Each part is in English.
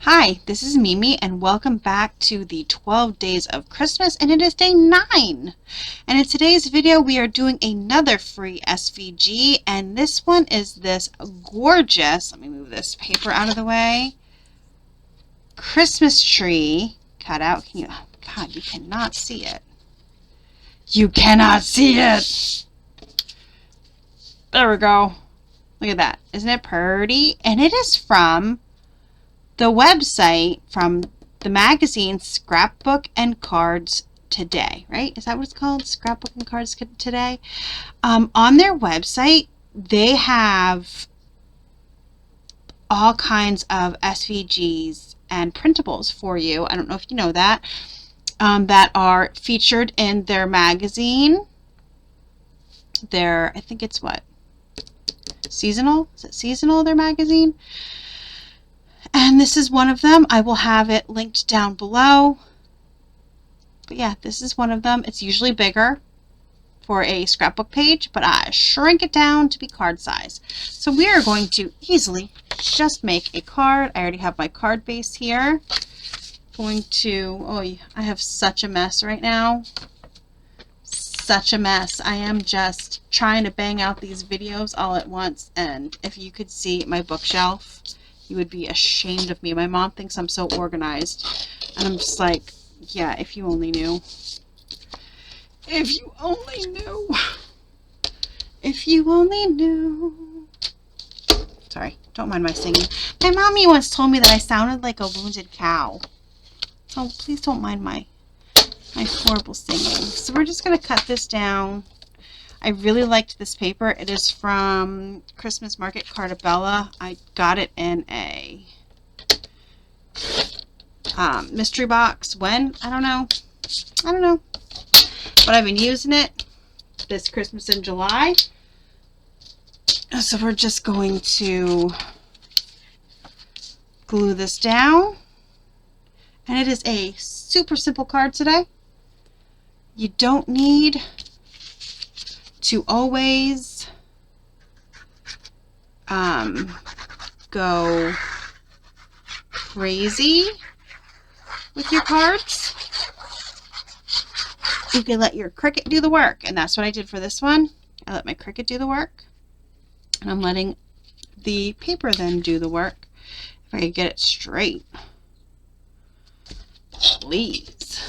Hi, this is Mimi and welcome back to the 12 Days of Christmas, and it is day 9. And in today's video we are doing another free SVG, and this one is this gorgeous, let me move this paper out of the way, Christmas tree cut out. Can you, oh God, you cannot see it. You cannot see it! There we go. Look at that. Isn't it pretty? And it is from the website, from the magazine Scrapbook and Cards Today, right? Is that what it's called? Scrapbook and Cards Today? On their website, they have all kinds of SVGs and printables for you. I don't know if you know that, that are featured in their magazine. I think it's what? Seasonal? Is it Seasonal, their magazine? And this is one of them. I will have it linked down below. But yeah, this is one of them. It's usually bigger for a scrapbook page, but I shrink it down to be card size. So we are going to easily just make a card. I already have my card base here. I have such a mess right now. Such a mess. I am just trying to bang out these videos all at once, and if you could see my bookshelf, you would be ashamed of me. My mom thinks I'm so organized, and I'm just like, yeah, if you only knew. If you only knew. If you only knew. Sorry, don't mind my singing. My mommy once told me that I sounded like a wounded cow. So please don't mind my horrible singing. So we're just going to cut this down. I really liked this paper. It is from Christmas Market Cartabella. I got it in a mystery box. When? I don't know. But I've been using it this Christmas in July. So we're just going to glue this down. And it is a super simple card today. You don't need to always go crazy with your cards. You can let your Cricut do the work, and that's what I did for this one. I let my Cricut do the work, and I'm letting the paper then do the work. If I could get it straight, please.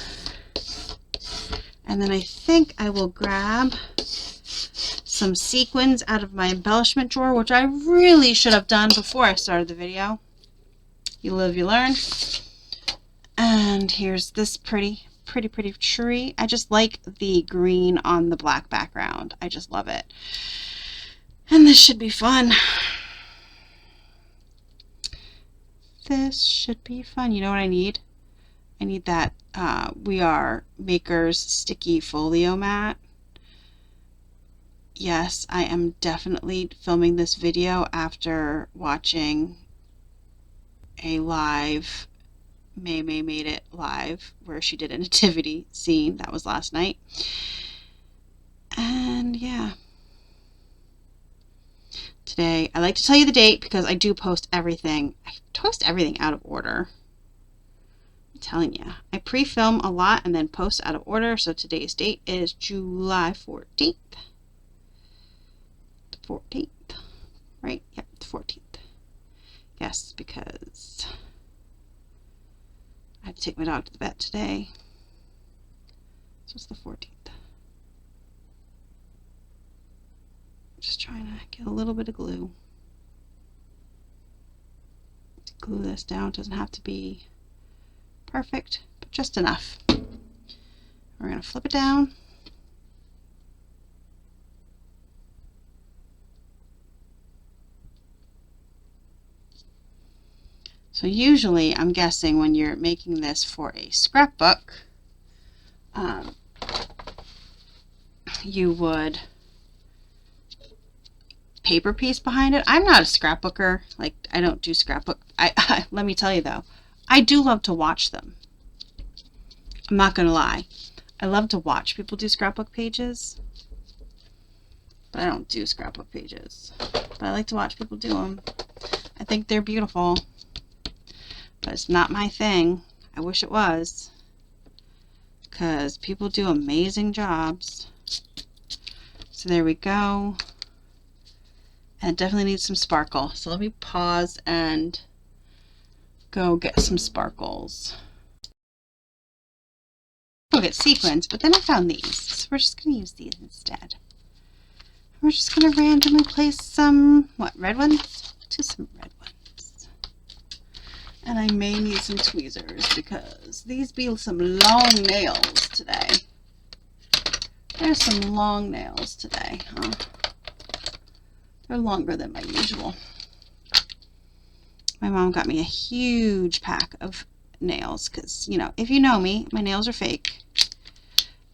And then I think I will grab some sequins out of my embellishment drawer, which I really should have done before I started the video. You live, you learn. And here's this pretty tree. I just like the green on the black background. I just love it. And this should be fun. This should be fun. You know what I need? I need that We Are Makers sticky folio mat. Yes, I am definitely filming this video after watching a live, May Made It live, where she did a nativity scene. That was last night. And yeah. Today, I like to tell you the date because I do post everything. I post everything out of order. I'm telling you. I pre-film a lot and then post out of order. So today's date is July 14th. 14th, right? Yep, the 14th. Yes, because I have to take my dog to the vet today. So it's the 14th. Just trying to get a little bit of glue. To glue this down. It doesn't have to be perfect, but just enough. We're going to flip it down. So usually, I'm guessing when you're making this for a scrapbook, you would paper piece behind it. I'm not a scrapbooker. Like, I don't do scrapbook. Let me tell you though, I do love to watch them. I'm not gonna lie. I love to watch people do scrapbook pages, but I don't do scrapbook pages. But I like to watch people do them. I think they're beautiful. but it's not my thing. I wish it was, because people do amazing jobs. So there we go. And it definitely needs some sparkle. So let me pause and go get some sparkles. I'll get sequins, but then I found these. So we're just going to use these instead. We're just going to randomly place some, red ones? To some red ones. And I may need some tweezers because these be some long nails today. There's some long nails today, huh? They're longer than my usual. My mom got me a huge pack of nails because, you know, if you know me, my nails are fake.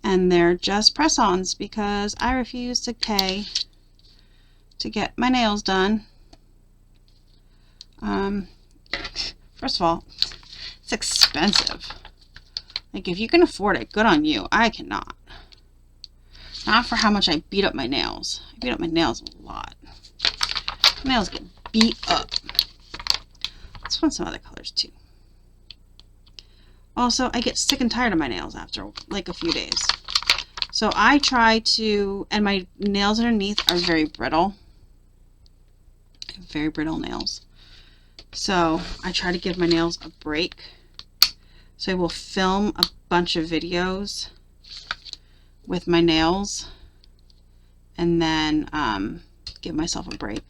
And they're just press-ons because I refuse to pay to get my nails done. First of all, it's expensive. Like, if you can afford it, good on you. I cannot. Not for how much I beat up my nails. I beat up my nails a lot. My nails get beat up. Let's find some other colors too. Also, I get sick and tired of my nails after like a few days. So I try to, and my nails underneath are very brittle. Very brittle nails. So I try to give my nails a break. So I will film a bunch of videos with my nails and then give myself a break.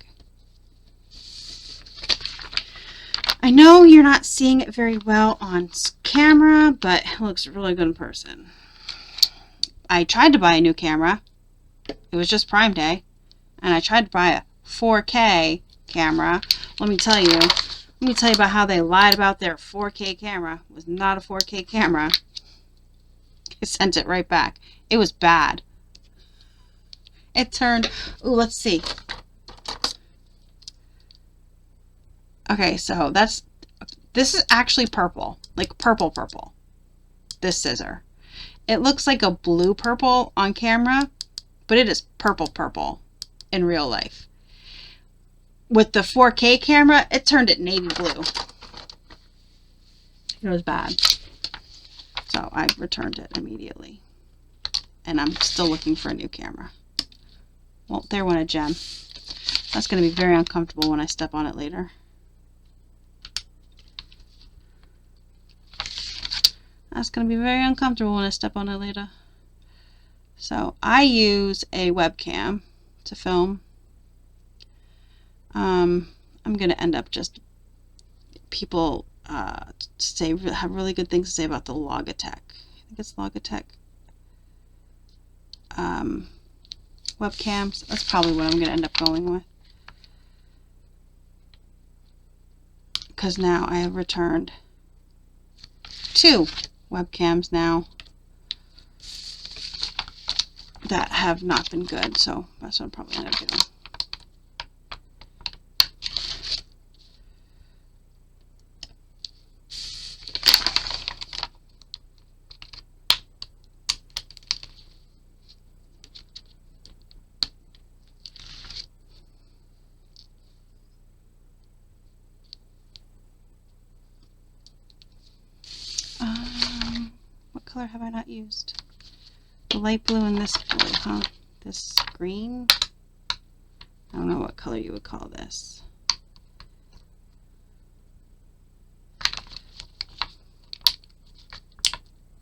I know you're not seeing it very well on camera, but it looks really good in person. I tried to buy a new camera. It was just Prime Day. And I tried to buy a 4K camera. Let me tell you about how they lied about their 4K camera. It was not a 4K camera. I sent it right back. It was bad. It turned, ooh, let's see. Okay, so this is actually purple, like purple. This scissor. It looks like a blue purple on camera, but it is purple in real life. With the 4K camera, it turned it navy blue. It was bad. So I returned it immediately. And I'm still looking for a new camera. Well, there went a gem. That's going to be very uncomfortable when I step on it later. That's going to be very uncomfortable when I step on it later. So I use a webcam to film. I'm going to end up just people have really good things to say about the Logitech. I think it's Logitech webcams. That's probably what I'm going to end up going with. Because now I have returned 2 webcams now that have not been good, so that's what I'm probably going to do. What color have I not used? The light blue and this blue, huh? This green? I don't know what color you would call this.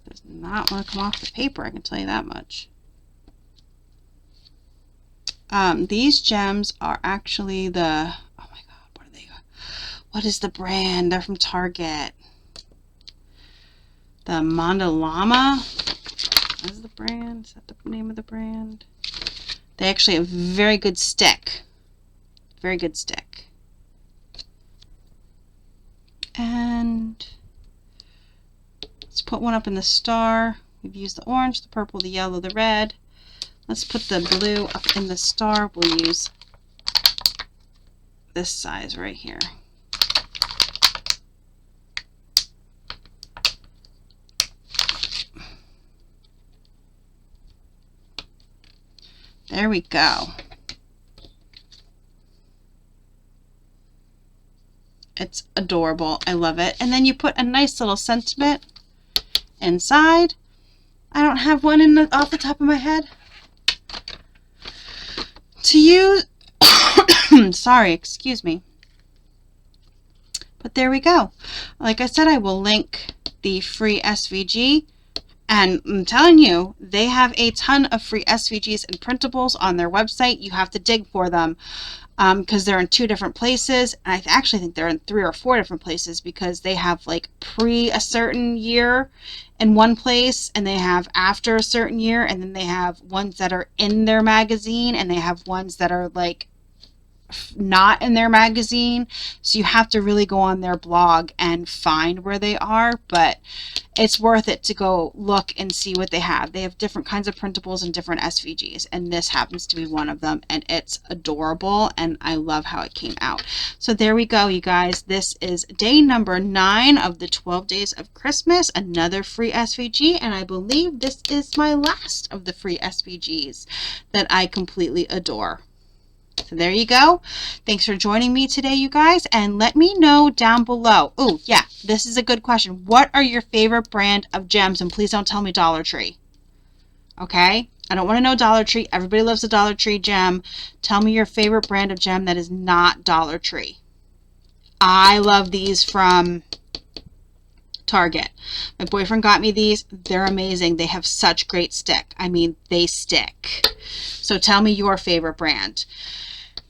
Does not want to come off the paper, I can tell you that much. These gems are actually the, oh my god, what are they? What is the brand? They're from Target. The Mandalama is the brand. Is that the name of the brand? They actually have very good stick. Very good stick. And let's put one up in the star. We've used the orange, the purple, the yellow, the red. Let's put the blue up in the star. We'll use this size right here. There we go. It's adorable. I love it. And then you put a nice little sentiment inside. I don't have one off the top of my head. To use, sorry, excuse me. But there we go. Like I said, I will link the free SVG. And I'm telling you, they have a ton of free SVGs and printables on their website. You have to dig for them because they're in 2 different places. And I actually think they're in 3 or 4 different places because they have like pre a certain year in one place and they have after a certain year. And then they have ones that are in their magazine and they have ones that are like not in their magazine, so you have to really go on their blog and find where they are, but it's worth it to go look and see what they have. They have different kinds of printables and different SVGs, and this happens to be one of them, and it's adorable, and I love how it came out. So there we go, you guys. This is day number 9 of the 12 days of Christmas, another free SVG, and I believe this is my last of the free SVGs that I completely adore. So there you go. Thanks for joining me today, you guys. And let me know down below. Oh, yeah, this is a good question. What are your favorite brand of gems? And please don't tell me Dollar Tree. Okay? I don't want to know Dollar Tree. Everybody loves a Dollar Tree gem. Tell me your favorite brand of gem that is not Dollar Tree. I love these from Target. My boyfriend got me these. They're amazing. They have such great stick. I mean, they stick. So tell me your favorite brand.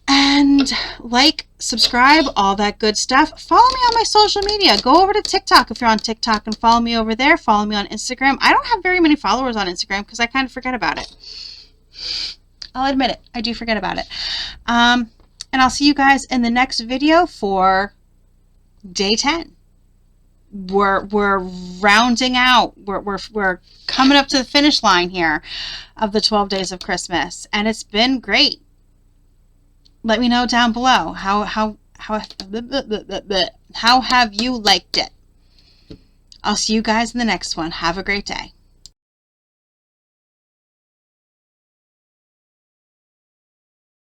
And like, subscribe, all that good stuff. Follow me on my social media. Go over to TikTok if you're on TikTok and follow me over there. Follow me on Instagram. I don't have very many followers on Instagram because I kind of forget about it. I'll admit it. I do forget about it. And I'll see you guys in the next video for day 10. We're rounding out. We're coming up to the finish line here of the 12 days of Christmas, and it's been great. Let me know down below how have you liked it. I'll see you guys in the next one. Have a great day.